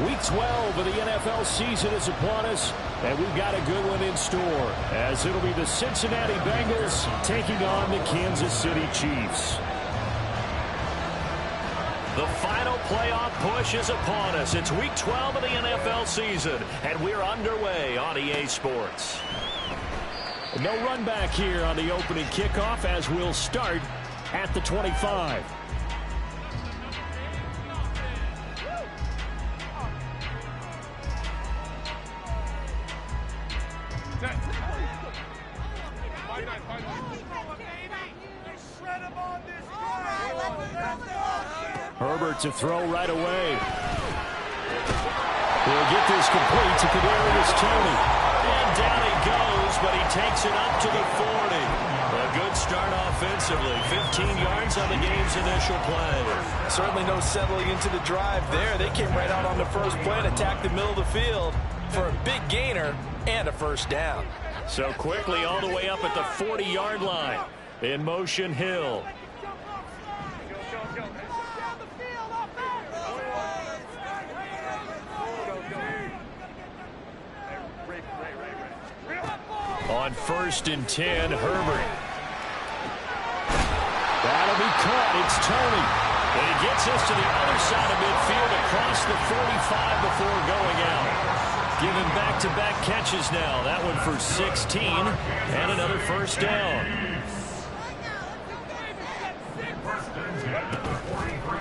Week 12 of the NFL season is upon us, and we've got a good one in store, as it'll be the Cincinnati Bengals taking on the Kansas City Chiefs. The final playoff push is upon us. It's Week 12 of the NFL season, and we're underway on EA Sports. No run back here on the opening kickoff, as we'll start at the 25. Herbert to throw right away. He'll get this complete to Kadarius Toney. And down he goes, but he takes it up to the 40. A good start offensively. 15 yards on the game's initial play. Certainly no settling into the drive there. They came right out on the first play and attacked the middle of the field for a big gainer and a first down. So quickly all the way up at the 40-yard line. In motion, Hill. On 1st and 10, Herbert. That'll be caught. It's Toney. And he gets us to the other side of midfield across the 45 before going out. Giving back-to-back catches now. That one for 16 and another first down.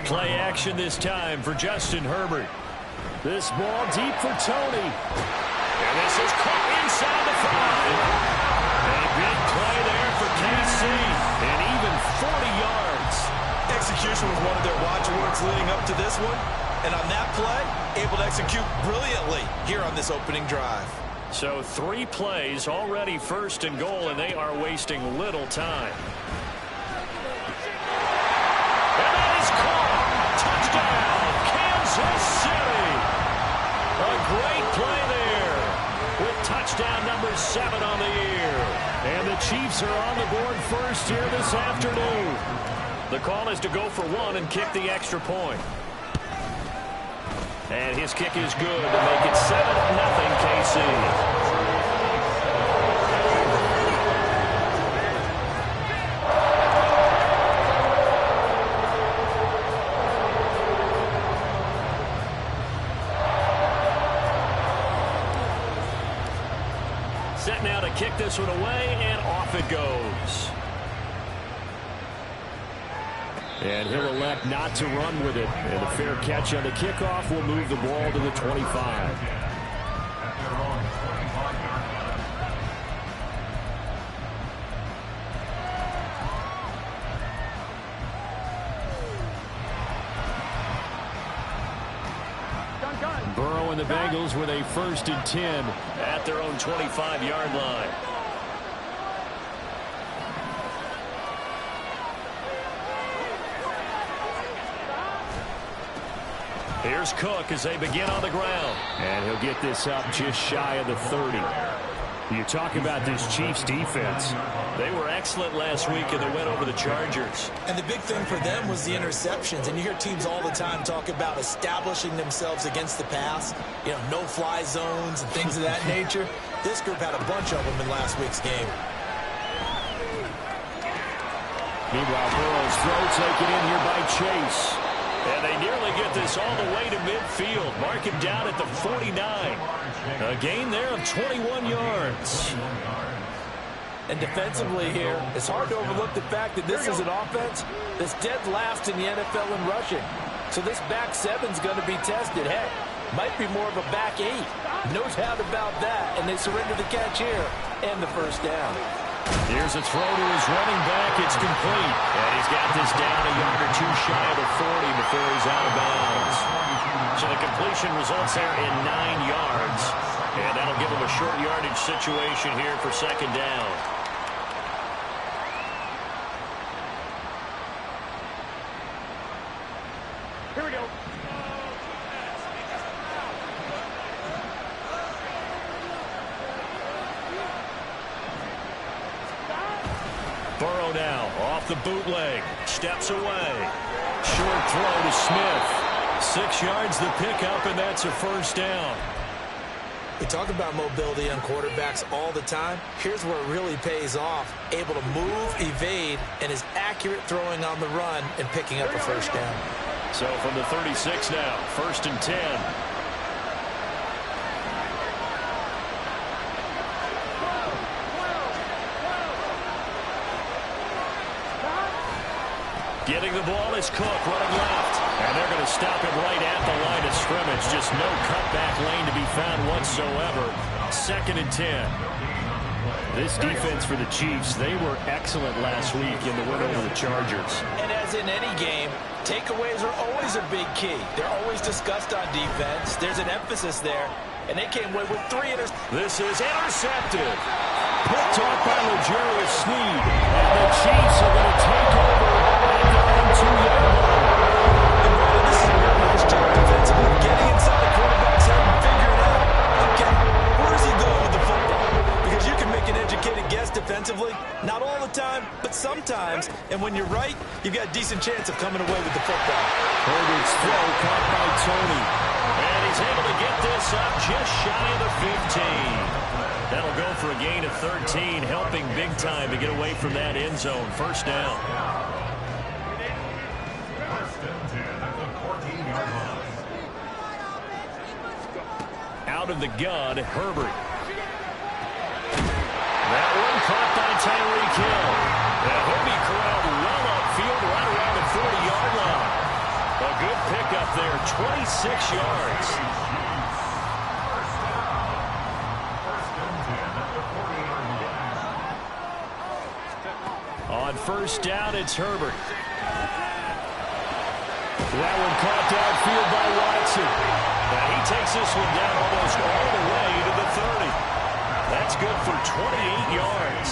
Play action this time for Justin Herbert. This ball deep for Toney. And this is caught inside the 5. A big play there for KC. And even 40 yards. Execution was one of their watchwords leading up to this one. And on that play, able to execute brilliantly here on this opening drive. So 3 plays already 1st and goal, and they are wasting little time. And that is caught. Touchdown, Kansas City. A great play there with touchdown number 7 on the year. And the Chiefs are on the board first here this afternoon. The call is to go for 1 and kick the extra point. And his kick is good to make it 7-0 KC. Set now to kick this one away, and off it goes. And he'll elect not to run with it. And a fair catch on the kickoff will move the ball to the 25. Burrow and the Bengals with a 1st and 10 at their own 25-yard line. Here's Cook as they begin on the ground. And he'll get this up just shy of the 30. You talk about this Chiefs defense. They were excellent last week in the win over the Chargers. And the big thing for them was the interceptions. And you hear teams all the time talk about establishing themselves against the pass. You know, no-fly zones and things of that nature. This group had a bunch of them in last week's game. Meanwhile, Burrow's throw taken in here by Chase. And they nearly get this all the way to midfield. Mark him down at the 49. A gain there of 21 yards. And defensively here, it's hard to overlook the fact that this is an offense that's dead last in the NFL in rushing. So this back 7's going to be tested. Heck, might be more of a back 8. No doubt about that. And they surrender the catch here and the first down. Here's a throw to his running back. It's complete. And he's got this down a yard or 2 shy of the 40 before he's out of bounds. So the completion results there in 9 yards. And that'll give him a short yardage situation here for 2nd down. Here we go. Burrow now off the bootleg. Steps away. Short throw to Smith. 6 yards the pickup, and that's a first down. We talk about mobility on quarterbacks all the time. Here's where it really pays off. Able to move, evade, and is accurate throwing on the run and picking up a first down. So from the 36 now, 1st and 10. Getting the ball is Cook running left. And they're going to stop him right at the line of scrimmage. Just no cutback lane to be found whatsoever. 2nd and 10. This defense for the Chiefs, they were excellent last week in the win over the Chargers. And as in any game, takeaways are always a big key. They're always discussed on defense. There's an emphasis there. And they came away with 3 interceptions. This is intercepted. Picked off by L'Jarius Sneed. And the Chiefs are going to take over at their own 2-yard line. This is a real nice job defensively. Getting inside the quarterback's head and figuring out, okay, where is he going with the football? Because you can make an educated guess defensively. Not all the time, but sometimes. And when you're right, you've got a decent chance of coming away with the football. Herbert's throw caught by Tony. And he's able to get this up just shy of the 15. That'll go for a gain of 13, helping big time to get away from that end zone. First down. Out of the gun, Herbert. That one caught by Tyreek Hill. And he'll be corralled well upfield right around the 40-yard line. A good pickup there, 26 yards. On first down, it's Herbert. That one caught downfield by Watson. And he takes this one down almost all the way to the 30. That's good for 28 yards.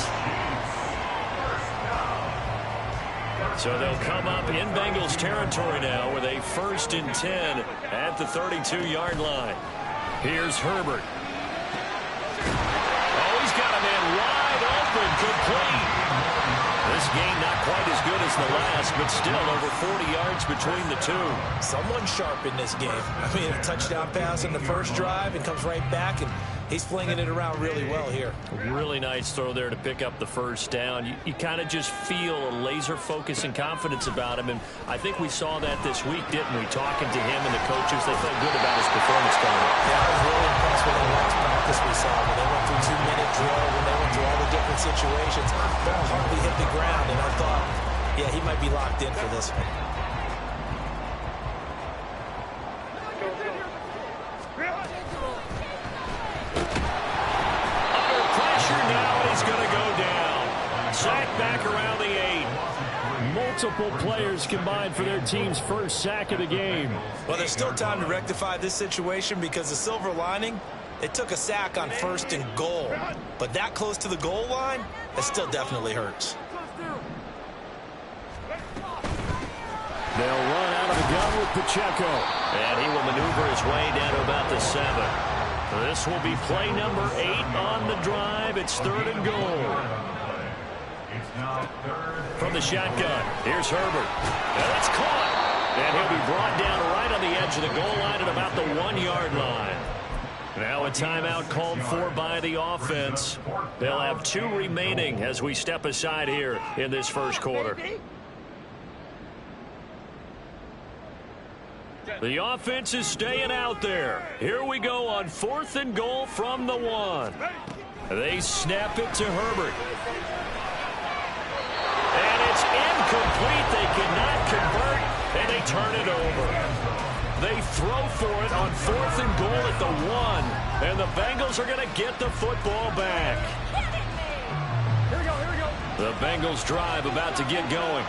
So they'll come up in Bengals territory now with a 1st and 10 at the 32-yard line. Here's Herbert. Oh, he's got a man wide open, complete. This game not quite as good as the last, but still over 40 yards between the two. Someone sharp in this game. I mean, a touchdown pass in the first drive and comes right back, and he's flinging it around really well here. Really nice throw there to pick up the first down. You kind of just feel a laser focus and confidence about him, and I think we saw that this week, didn't we? Talking to him and the coaches, they felt good about his performance coming up. Yeah, I was really impressed with the last practice we saw when they went through 2-minute drill, when they went through all the different situations. Ball hardly hit the ground, and I thought, yeah, he might be locked in for this one. Under pressure now, and he's going to go down. Sack back around the 8. Multiple players combined for their team's first sack of the game. Well, there's still time to rectify this situation because the silver lining, they took a sack on 1st and goal. But that close to the goal line, it still definitely hurts. They'll run out of the gun with Pacheco. And he will maneuver his way down to about the 7. This will be play number 8 on the drive. It's 3rd and goal. From the shotgun, here's Herbert. And it's caught. And he'll be brought down right on the edge of the goal line at about the 1-yard line. Now a timeout called for by the offense. They'll have 2 remaining as we step aside here in this first quarter. The offense is staying out there. Here we go on 4th and goal from the 1. They snap it to Herbert. And it's incomplete. They cannot convert, and they turn it over. They throw for it on 4th and goal at the 1. And the Bengals are going to get the football back. Here we go. The Bengals drive about to get going.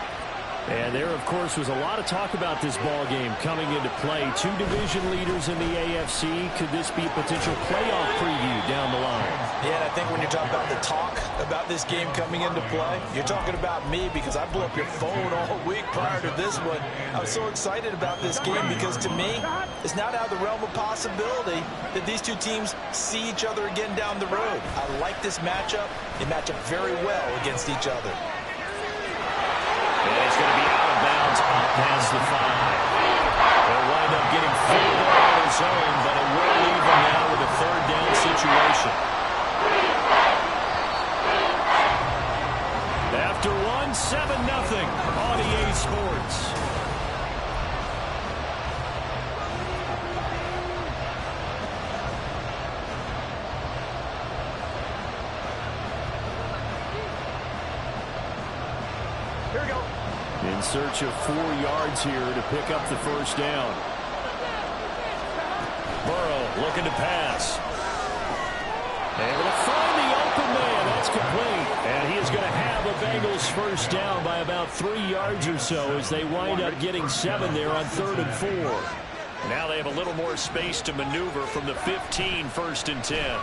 And there, of course, was a lot of talk about this ball game coming into play. 2 division leaders in the AFC. Could this be a potential playoff preview down the line? Yeah, and I think when you're talking about the talk about this game coming into play, you're talking about me because I blew up your phone all week prior to this one. I was so excited about this game because, to me, it's not out of the realm of possibility that these 2 teams see each other again down the road. I like this matchup. They match up very well against each other. And he's going to be out of bounds up past the 5. They'll wind up getting field goal of his own, but it will leave him now with a third down situation. After one, 7-0 on EA Sports. In search of 4 yards here to pick up the first down. Burrow looking to pass. Able to find the open man. That's complete. And he is going to have a Bengals first down by about 3 yards or so as they wind up getting 7 there on 3rd and 4. Now they have a little more space to maneuver from the 15, 1st and 10.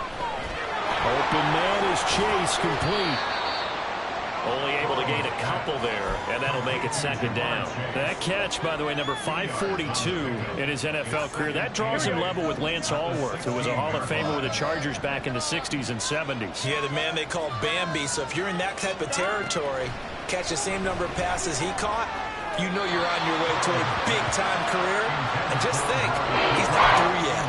Open man is Chase, complete. Only able to gain a couple there, and that'll make it 2nd down. That catch, by the way, number 542 in his NFL career. That draws him level with Lance Allworth, who was a Hall of Famer with the Chargers back in the 60s and 70s. Yeah, the man they call Bambi. So if you're in that type of territory, catch the same number of passes he caught, you know you're on your way to a big-time career. And just think, he's not through yet.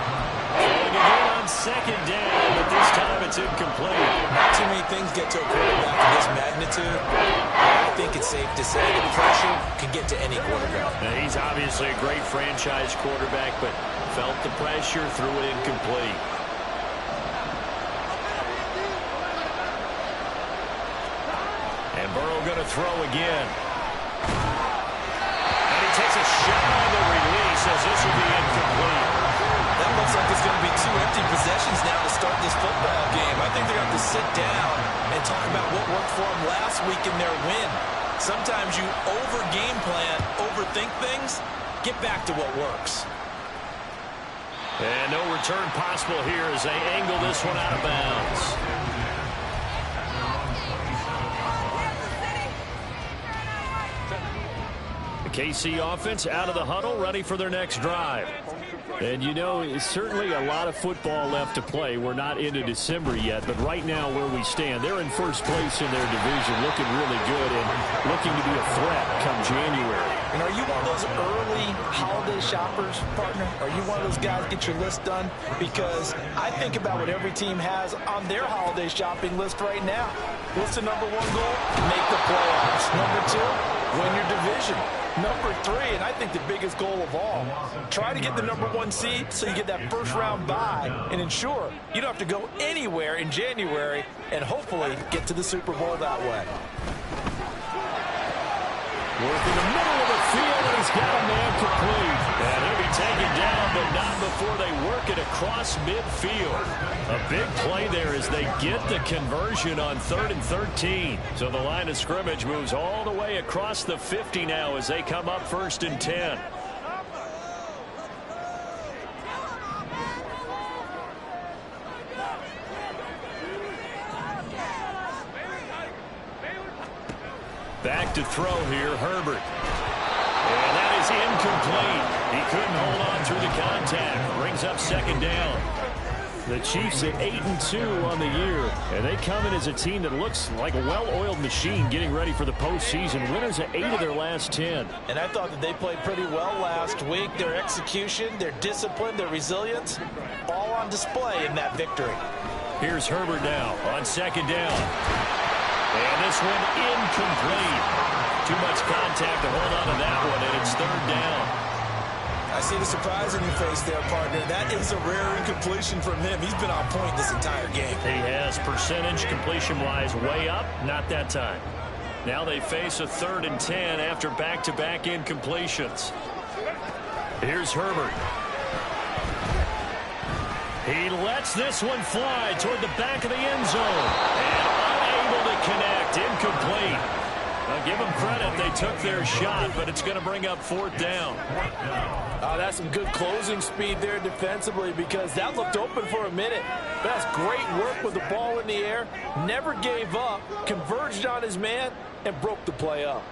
Throwing again on 2nd down, but this time it's incomplete. Not too many things get to a quarterback of this magnitude. I think it's safe to say that pressure can get to any quarterback. Now, he's obviously a great franchise quarterback, but felt the pressure, threw it incomplete. And Burrow going to throw again. And he takes a shot on the release as this will be incomplete. That looks like it's going to be 2 empty possessions now to start this football game. I think they're going to have to sit down and talk about what worked for them last week in their win. Sometimes you over-game plan, overthink things, get back to what works. And no return possible here as they angle this one out of bounds. The KC offense out of the huddle, ready for their next drive. And, you know, it's certainly a lot of football left to play. We're not into December yet, but right now where we stand, they're in first place in their division, looking really good and looking to be a threat come January. And are you one of those early holiday shoppers, partner? Are you one of those guys get your list done? Because I think about what every team has on their holiday shopping list right now. What's the number 1 goal? Make the playoffs. Number 2, win your division. Number 3, and I think the biggest goal of all, try to get the number 1 seed so you get that first round bye and ensure you don't have to go anywhere in January and hopefully get to the Super Bowl that way. Working the middle of the field, and he's got a man complete. And he'll be taken down, but not before they work it across midfield. A big play there as they get the conversion on 3rd and 13. So the line of scrimmage moves all the way across the 50 now as they come up 1st and 10. Back to throw here, Herbert. And that is incomplete. He couldn't hold on through the contact. Brings up 2nd down. The Chiefs at 8-2 on the year, and they come in as a team that looks like a well-oiled machine getting ready for the postseason. Winners at 8 of their last 10. And I thought that they played pretty well last week. Their execution, their discipline, their resilience, all on display in that victory. Here's Herbert now on 2nd down. And this one incomplete. Too much contact to hold on to that one, and it's 3rd down. I see the surprise in your face there, partner. That is a rare incompletion from him. He's been on point this entire game. He has percentage completion-wise way up. Not that time. Now they face a 3rd and 10 after back-to-back incompletions. Here's Herbert. He lets this one fly toward the back of the end zone. And unable to connect. Incomplete. Now give them credit. They took their shot, but it's going to bring up 4th down. That's some good closing speed there defensively because that looked open for a minute. But that's great work with the ball in the air. Never gave up. Converged on his man and broke the play up.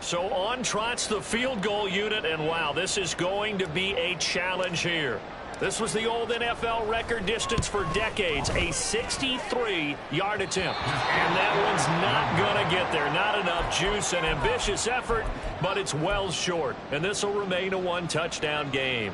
So on trots the field goal unit, and wow, this is going to be a challenge here. This was the old NFL record distance for decades, a 63-yard attempt. And that one's not going to get there. Not enough juice, an ambitious effort, but it's well short. And this will remain a one-touchdown game.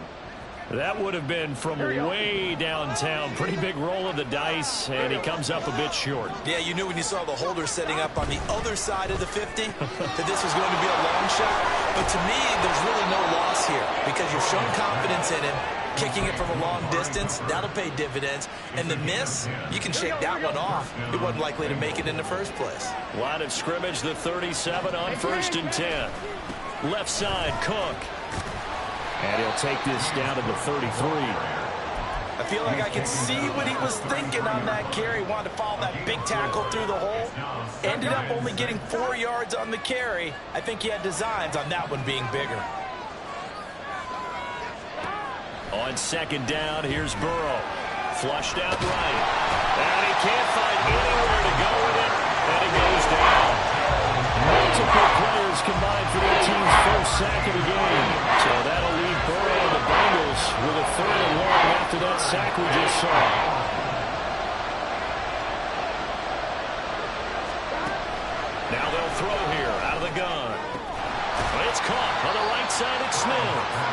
That would have been from way downtown. Pretty big roll of the dice, and he comes up a bit short. Yeah, you knew when you saw the holder setting up on the other side of the 50 that this was going to be a long shot. But to me, there's really no loss here because you've shown confidence in him. Kicking it from a long distance, that'll pay dividends. And the miss, you can shake that one off. It wasn't likely to make it in the first place. Line of scrimmage, the 37 on 1st and 10. Left side, Cook. And he'll take this down to the 33. I feel like I can see what he was thinking on that carry. Wanted to follow that big tackle through the hole. Ended up only getting 4 yards on the carry. I think he had designs on that one being bigger. On 2nd down, here's Burrow. Flushed out right. And he can't find anywhere to go with it. And he goes down. Multiple players combined for their team's first sack of the game. So that'll leave Burrow and the Bengals with a 3rd and long after that sack we just saw. Now they'll throw here out of the gun. It's caught on the right side at Smith.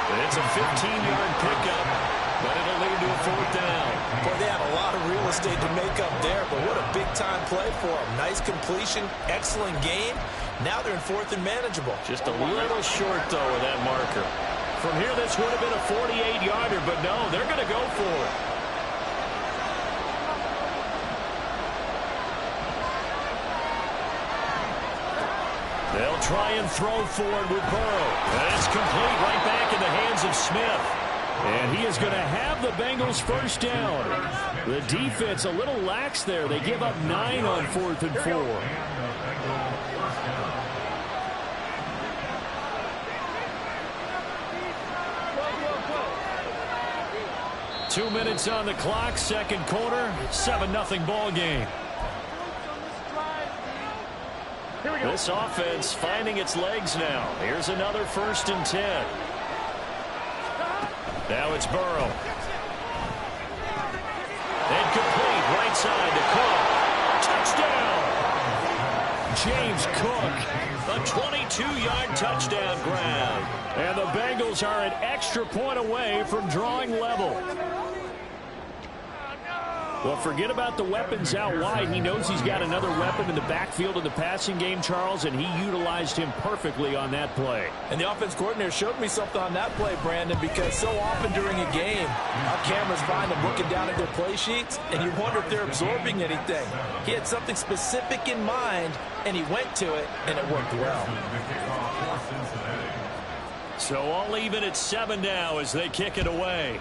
It's a 15-yard pickup, but it'll lead to a 4th down. Boy, they had a lot of real estate to make up there, but what a big-time play for them. Nice completion, excellent game. Now they're in 4th and manageable. Just a little short, though, of that marker. From here, this would have been a 48-yarder, but no, they're going to go for it. They'll try and throw forward with Burrow. And it's complete right back in the hands of Smith. And he is going to have the Bengals first down. The defense a little lax there. They give up 9 on 4th and 4. Two minutes on the clock, 2nd quarter, 7-0 ball game. This offense finding its legs now. Here's another 1st and 10. Now it's Burrow. Incomplete, right side to Cook. Touchdown! James Cook, a 22-yard touchdown grab. And the Bengals are an extra point away from drawing level. Well, forget about the weapons out wide. He knows he's got another weapon in the backfield of the passing game, Charles, and he utilized him perfectly on that play. And the offense coordinator showed me something on that play, Brandon, because so often during a game, our cameras find them looking down at their play sheets, and you wonder if they're absorbing anything. He had something specific in mind, and he went to it, and it worked well. So all even at 7 now as they kick it away.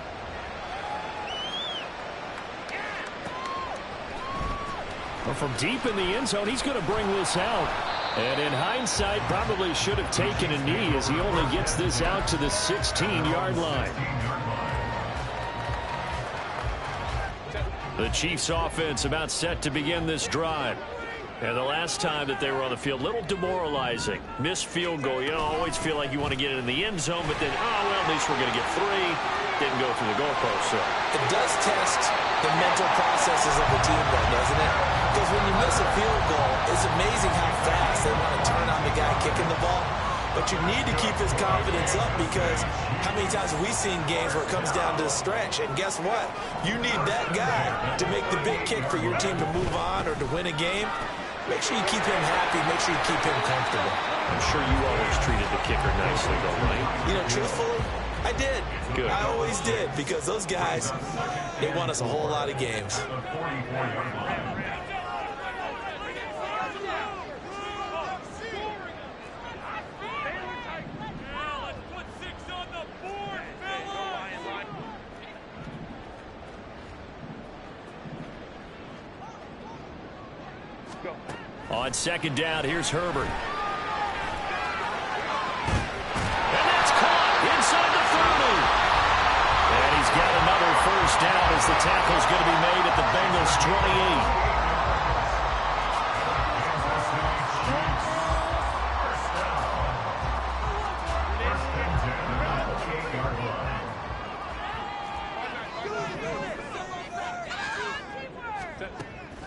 Well, from deep in the end zone, he's going to bring this out. And in hindsight, probably should have taken a knee as he only gets this out to the 16-yard line. The Chiefs offense about set to begin this drive. And the last time that they were on the field, a little demoralizing. Missed field goal. You always feel like you want to get it in the end zone, but then, oh, well, at least we're going to get 3. Didn't go through the goalpost. So it does test the mental processes of the team, though, doesn't it? Because when you miss a field goal, it's amazing how fast they want to turn on the guy kicking the ball. But you need to keep his confidence up because how many times have we seen games where it comes down to a stretch? And guess what? You need that guy to make the big kick for your team to move on or to win a game. Make sure you keep him happy. Make sure you keep him comfortable. I'm sure you always treated the kicker nicely, though, right? You know, truthfully, I did. Good. I always did because those guys, they won us a whole lot of games. On 2nd down, here's Herbert. And that's caught inside the 30. And he's got another first down as the tackle's going to be made at the Bengals 28.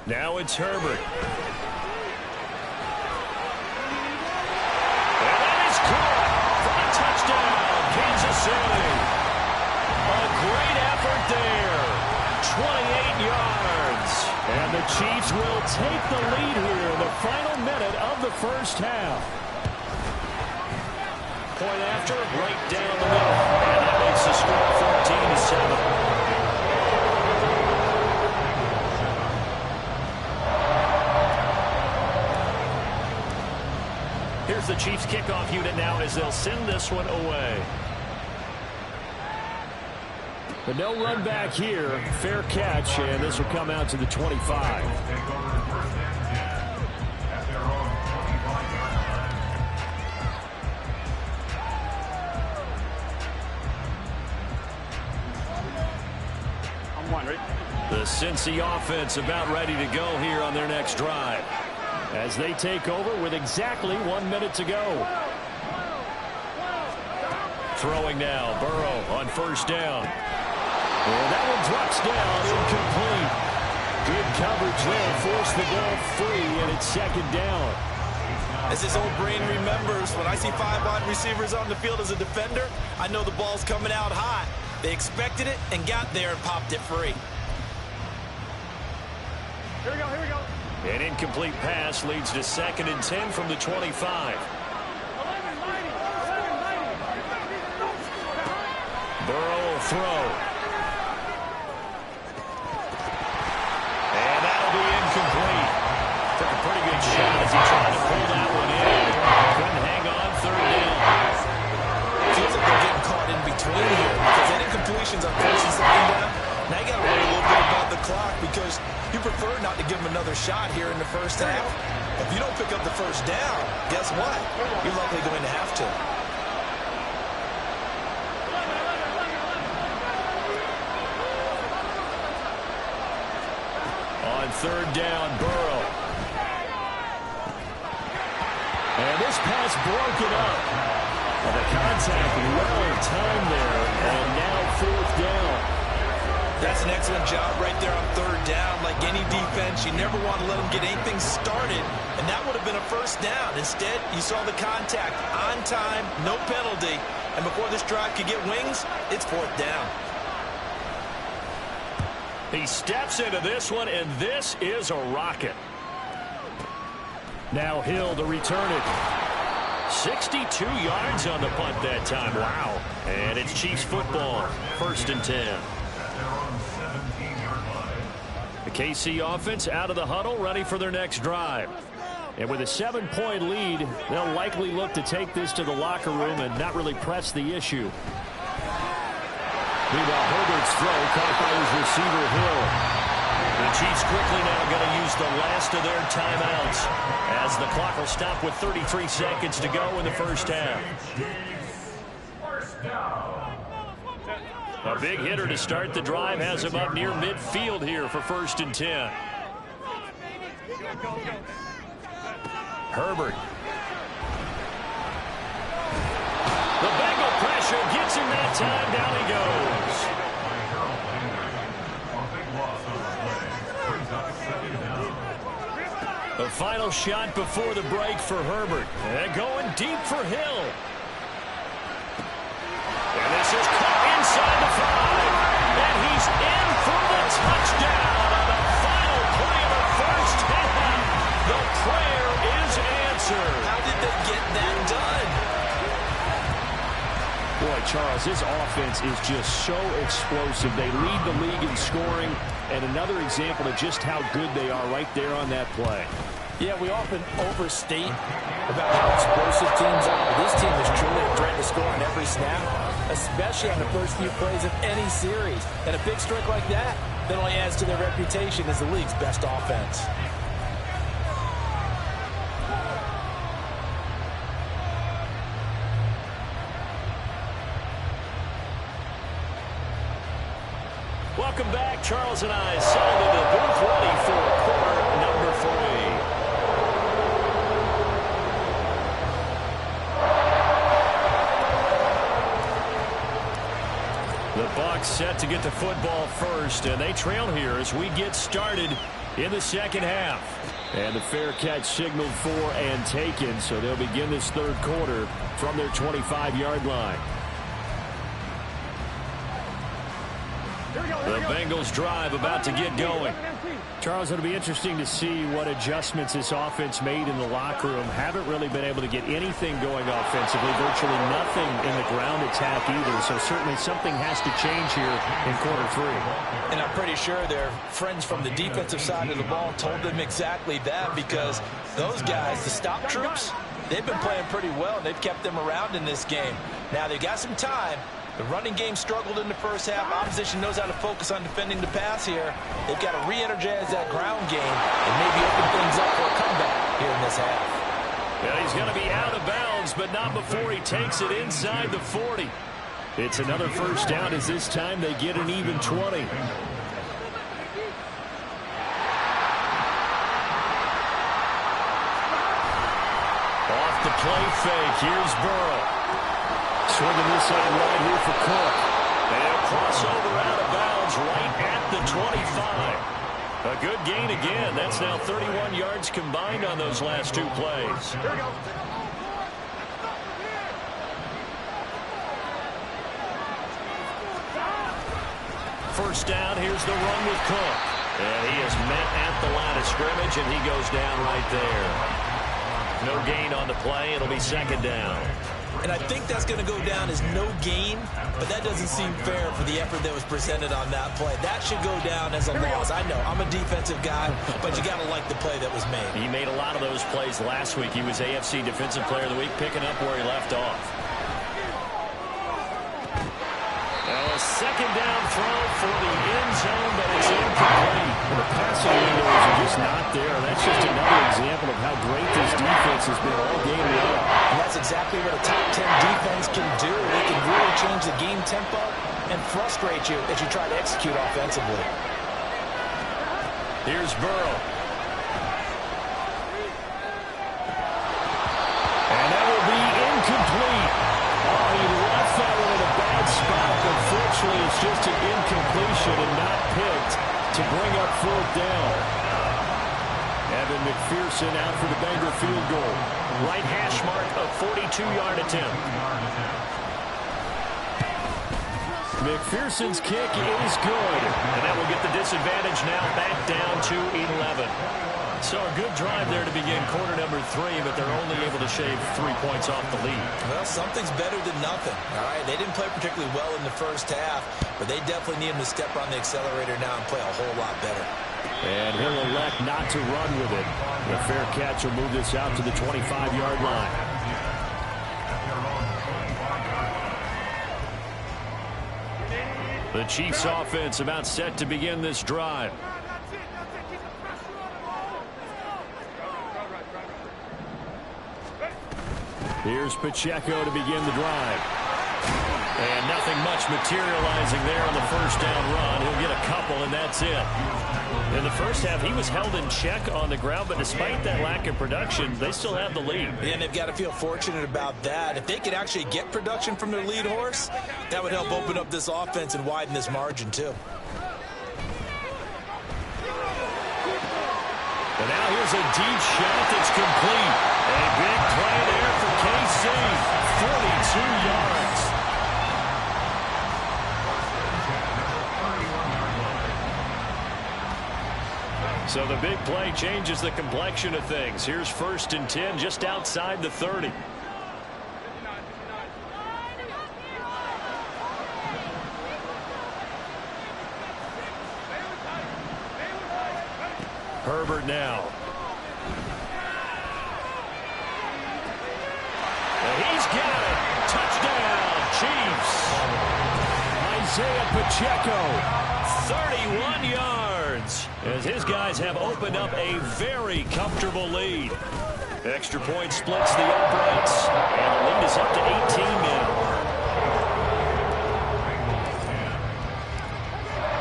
Now it's Herbert. For a touchdown, Kansas City. A great effort there. 28 yards. And the Chiefs will take the lead here in the final minute of the first half. Point after, right down the middle. And that makes the score 14-7. Here's the Chiefs kickoff unit now as they'll send this one away. But no run back here. Fair catch, and this will come out to the 25. The Cincy offense about ready to go here on their next drive, as they take over with exactly 1 minute to go. Throwing now, Burrow on first down. And that one drops down, incomplete. Good coverage there, forced the ball free, and it's second down. As his old brain remembers, when I see 5 wide receivers on the field as a defender, I know the ball's coming out hot. They expected it and got there and popped it free. Here we go. An incomplete pass leads to 2nd and 10 from the 25. Burrow will throw. And that'll be incomplete. Took a pretty good shot as he tried to pull that one in. Couldn't hang on, 3rd down. Feels like they're getting caught in between here because any completions on 1st and 2nd down. Now you got to worry a little bit about the clock because you prefer not to give them another shot here in the first half. If you don't pick up the first down, guess what? You're likely going to have to. On 3rd down, Burrow. And this pass broken up. And the contact well timed there. And now 4th down. That's an excellent job right there on 3rd down. Like any defense, you never want to let them get anything started, and that would have been a first down. Instead, you saw the contact on time, no penalty, and before this drive could get wings, it's 4th down. He steps into this one, and this is a rocket. Now Hill to return it. 62 yards on the punt that time. Wow. And it's Chiefs football. 1st and 10. The KC offense out of the huddle, ready for their next drive. And with a 7-point lead, they'll likely look to take this to the locker room and not really press the issue. Meanwhile, Herbert's throw caught by his receiver, Hill. The Chiefs quickly now going to use the last of their timeouts as the clock will stop with 33 seconds to go in the first half. A big hitter to start the drive has him up near midfield here for 1st and 10. Herbert. The Bengal pressure gets him that time. Down he goes. The final shot before the break for Herbert. And going deep for Hill. And this is caught inside the 5. And he's in for the touchdown on the final play of the first half. The prayer is answered. How did they get that done? Boy, Charles, this offense is just so explosive. They lead the league in scoring, and another example of just how good they are right there on that play. Yeah, we often overstate about how explosive teams are. This team is truly a threat to score on every snap, especially on the first few plays of any series. And a big strike like that only adds to their reputation as the league's best offense. Welcome back. Charles and I settled into the booth ready for quarter number 3. The Bucs set to get the football first, and they trail here as we get started in the second half. And the fair catch signaled for and taken, so they'll begin this third quarter from their 25-yard line. The Bengals drive about to get going. Charles, it'll be interesting to see what adjustments this offense made in the locker room. Haven't really been able to get anything going offensively, virtually nothing in the ground attack either. So certainly something has to change here in quarter three. And I'm pretty sure their friends from the defensive side of the ball told them exactly that, because those guys, the stop troops, they've been playing pretty well, and they've kept them around in this game. Now they've got some time. The running game struggled in the first half. Opposition knows how to focus on defending the pass here. They've got to re-energize that ground game and maybe open things up for a comeback here in this half. Yeah, he's going to be out of bounds, but not before he takes it inside the 40. It's another first down, as this time they get an even 20. Off the play fake, here's Burrow. Swinging this side right here for Cook. And crossover out of bounds right at the 25. A good gain again. That's now 31 yards combined on those last two plays. Here we go. First down, here's the run with Cook. And he is met at the line of scrimmage, and he goes down right there. No gain on the play. It'll be second down. And I think that's going to go down as no gain, but that doesn't seem fair for the effort that was presented on that play. That should go down as a loss. I know, I'm a defensive guy, but you got to like the play that was made. He made a lot of those plays last week. He was AFC Defensive Player of the Week, picking up where he left off. Now a second down throw for the end zone, but it's incomplete. The passing windows are just not there. That's just another example of how great this defense has been all game long. And that's exactly what a top 10 defense can do. They can really change the game tempo and frustrate you as you try to execute offensively. Here's Burrow. And that will be incomplete. Oh, he left that one in a bad spot. Unfortunately, it's just an incompletion and not picked to bring up fourth down. Evan McPherson out for the Bengal field goal. Right hash mark, a 42-yard attempt. McPherson's kick is good. And that will get the disadvantage now back down to 11. So a good drive there to begin quarter number 3, but they're only able to shave 3 points off the lead. Well, something's better than nothing. All right, they didn't play particularly well in the first half, but they definitely need him to step on the accelerator now and play a whole lot better. And he'll elect not to run with it. The fair catch will move this out to the 25-yard line. The Chiefs offense about set to begin this drive. Here's Pacheco to begin the drive. And nothing much materializing there on the first down run. He'll get a couple, and that's it. In the first half, he was held in check on the ground, but despite that lack of production, they still have the lead. And they've got to feel fortunate about that. If they could actually get production from their lead horse, that would help open up this offense and widen this margin, too. And now here's a deep shot that's complete. A big play there for KC. 42 yards. So the big play changes the complexion of things. Here's 1st and 10 just outside the 30. Herbert now. And he's got it. Touchdown, Chiefs. Isaiah Pacheco, 31 yards, as his guys have opened up a very comfortable lead. Extra point splits the uprights, and the lead is up to 18 now.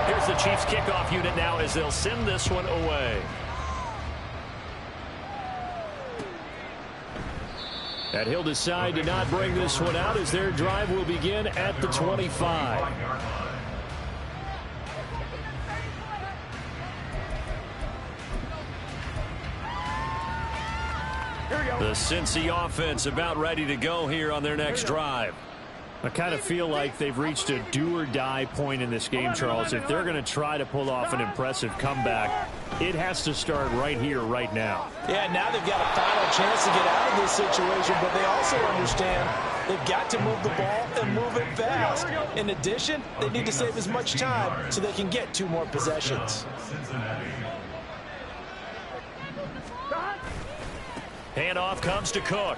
Here's the Chiefs kickoff unit now as they'll send this one away. And he'll decide to not bring this one out as their drive will begin at the 25. The Cincy offense about ready to go here on their next drive. I kind of feel like they've reached a do-or-die point in this game, Charles. If they're going to try to pull off an impressive comeback, it has to start right here, right now. Yeah, now they've got a final chance to get out of this situation, but they also understand they've got to move the ball and move it fast. In addition, they need to save as much time so they can get 2 more possessions. Handoff comes to Cook.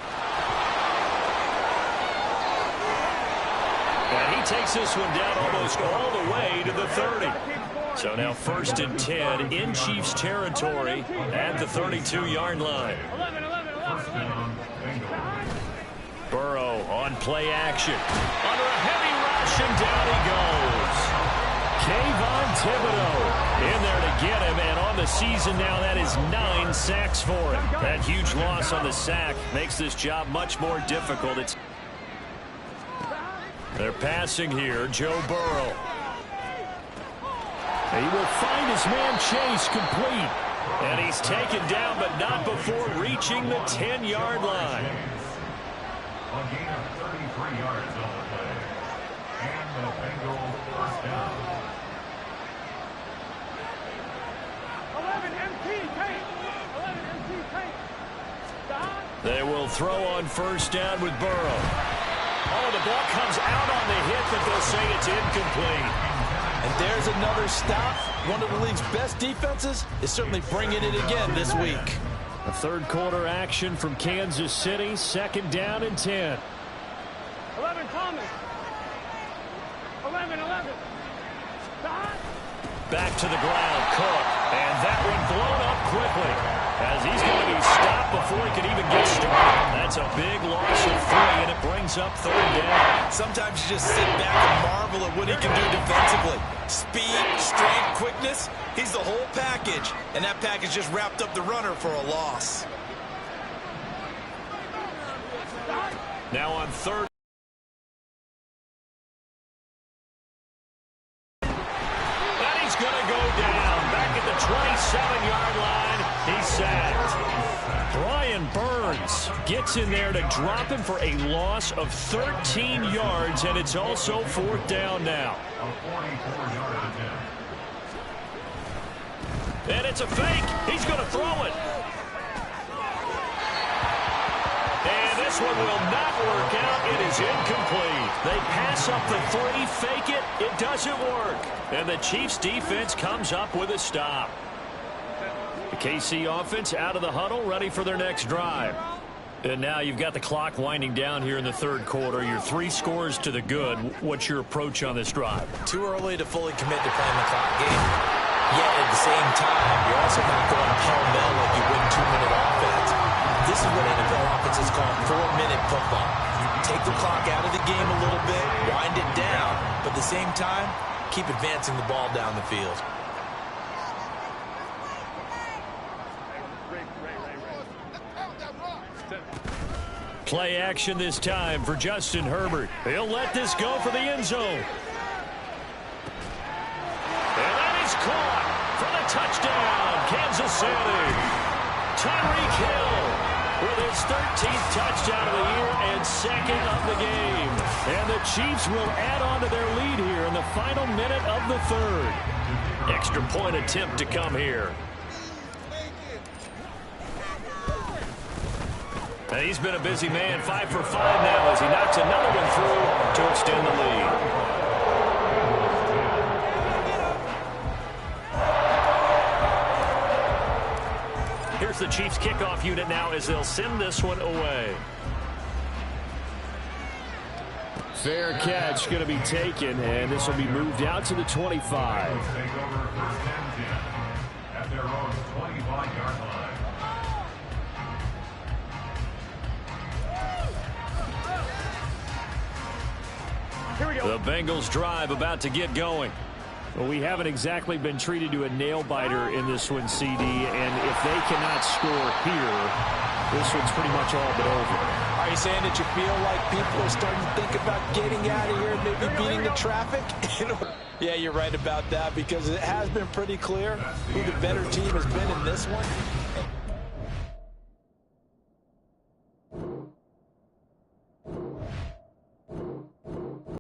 And he takes this one down almost all the way to the 30. So now 1st and 10 in Chiefs territory at the 32-yard line. Burrow on play action. Under a heavy rush, and down he goes. Kayvon Thibodeau in there to get him, and on the season now, that is 9 sacks for him. That huge loss on the sack makes this job much more difficult. They're passing here, Joe Burrow. He will find his man Chase complete. And he's taken down, but not before reaching the 10-yard line. A gain of 33 yards on the play. And the Bengals first down. 11 MT tape. 11 MT tape. Stop. They will throw on 1st down with Burrow. Oh, the ball comes out on the hit, but they'll say it's incomplete. And there's another stop. One of the league's best defenses is certainly bringing it again this week. A 3rd quarter action from Kansas City. 2nd down and 10. 11 Thomas. 11. Stop. Back to the ground, Cook. And that one blown up quickly, as he's going to be stopped before he can even get started. That's a big loss of 3, and it brings up 3rd down. Sometimes you just sit back and marvel at what he can do defensively. Speed, strength, quickness, he's the whole package. And that package just wrapped up the runner for a loss. Now on 3rd. And he's going to go down. Back at the 27-yard line, he's sacked. Brian Burns gets in there to drop him for a loss of 13 yards, and it's also 4th down now. And it's a fake. He's going to throw it. And this one will not work out. It is incomplete. They pass up the 3, fake it. It doesn't work. And the Chiefs defense comes up with a stop. The KC offense out of the huddle, ready for their next drive. And now you've got the clock winding down here in the 3rd quarter. You're 3 scores to the good. What's your approach on this drive? Too early to fully commit to playing the clock game. Yet at the same time, you're also not going pell-mell like you would 2-minute offense. This is what NFL offenses call 4-minute football. Take the clock out of the game a little bit, wind it down, but at the same time, keep advancing the ball down the field. Play action this time for Justin Herbert. He'll let this go for the end zone. And that is caught for the touchdown, Kansas City. Tyreek Hill with his 13th touchdown of the year and 2nd of the game. And the Chiefs will add on to their lead here in the final minute of the 3rd. Extra point attempt to come here. And he's been a busy man, 5 for 5 now as he knocks another one through to extend the lead. Here's the Chiefs kickoff unit now as they'll send this one away. Fair catch going to be taken, and this will be moved out to the 25. Take over 1st and 10 at their own 25-yard line. The Bengals drive about to get going. Well, we haven't exactly been treated to a nail-biter in this one, CD, and if they cannot score here, this one's pretty much all but over. Are you saying that you feel like people are starting to think about getting out of here and maybe beating the traffic? Yeah, you're right about that because it has been pretty clear who the better team has been in this one.